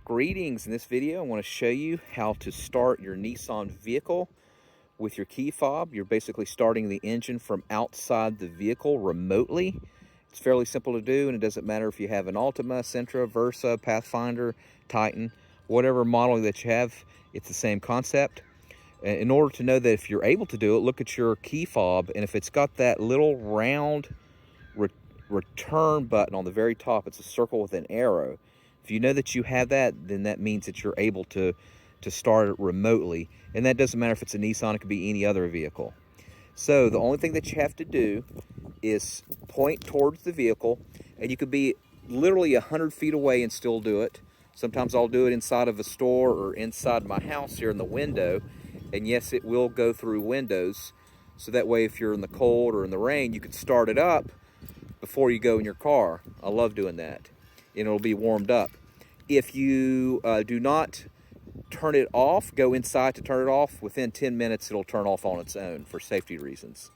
Greetings. In this video, I want to show you how to start your Nissan vehicle with your key fob. You're basically starting the engine from outside the vehicle remotely. It's fairly simple to do, and it doesn't matter if you have an Altima, Sentra, Versa, Pathfinder, Titan, whatever model that you have, it's the same concept. In order to know that if you're able to do it, look at your key fob, and if it's got that little round return button on the very top, it's a circle with an arrow. If you know that you have that, then that means that you're able to start it remotely. And that doesn't matter if it's a Nissan, it could be any other vehicle. So the only thing that you have to do is point towards the vehicle, and you could be literally 100 feet away and still do it. Sometimes I'll do it inside of a store or inside my house here in the window. And yes, it will go through windows. So that way, if you're in the cold or in the rain, you can start it up before you go in your car. I love doing that, and it'll be warmed up. If you do not turn it off, go inside to turn it off, within 10 minutes it'll turn off on its own for safety reasons.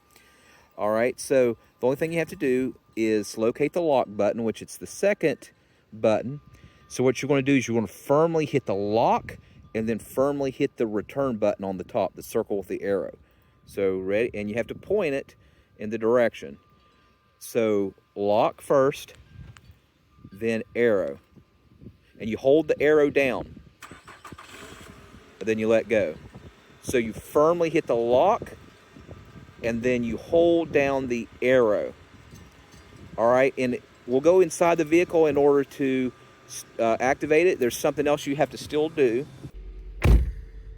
All right, so the only thing you have to do is locate the lock button, which it's the second button. So what you're going to do is you're going to firmly hit the lock and then firmly hit the return button on the top, the circle with the arrow. So ready, and you have to point it in the direction. So lock first, then arrow. And you hold the arrow down, and then you let go. So you firmly hit the lock, and then you hold down the arrow. All right, and we'll go inside the vehicle in order to activate it. There's something else you have to still do.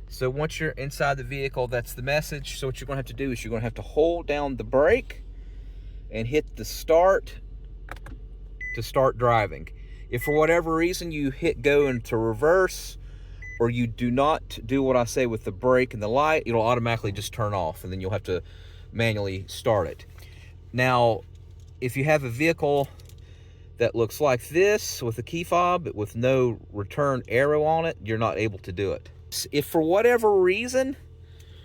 So once you're inside the vehicle, that's the message. So what you're going to have to do is you're going to have to hold down the brake and hit the start to start driving. If for whatever reason you hit go into reverse, or you do not do what I say with the brake and the light, it'll automatically just turn off, and then you'll have to manually start it. Now, if you have a vehicle that looks like this with a key fob with no return arrow on it, you're not able to do it. If for whatever reason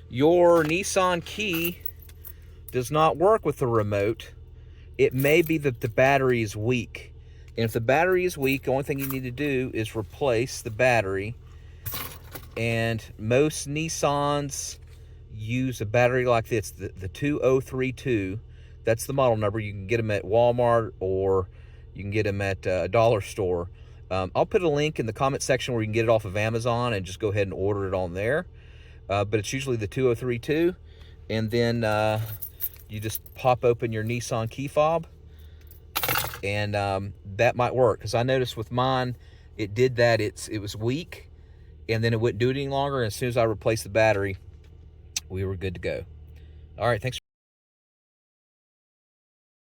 your Nissan key does not work with the remote, it may be that the battery is weak. And if the battery is weak, the only thing you need to do is replace the battery. And most Nissans use a battery like this, the 2032. That's the model number. You can get them at Walmart, or you can get them at a dollar store. I'll put a link in the comment section where you can get it off of Amazon and just go ahead and order it on there. But it's usually the 2032. And then you just pop open your Nissan key fob, and that might work, because I noticed with mine it did that. It was weak, and then it wouldn't do it any longer, and as soon as I replaced the battery, we were good to go. All right, thanks.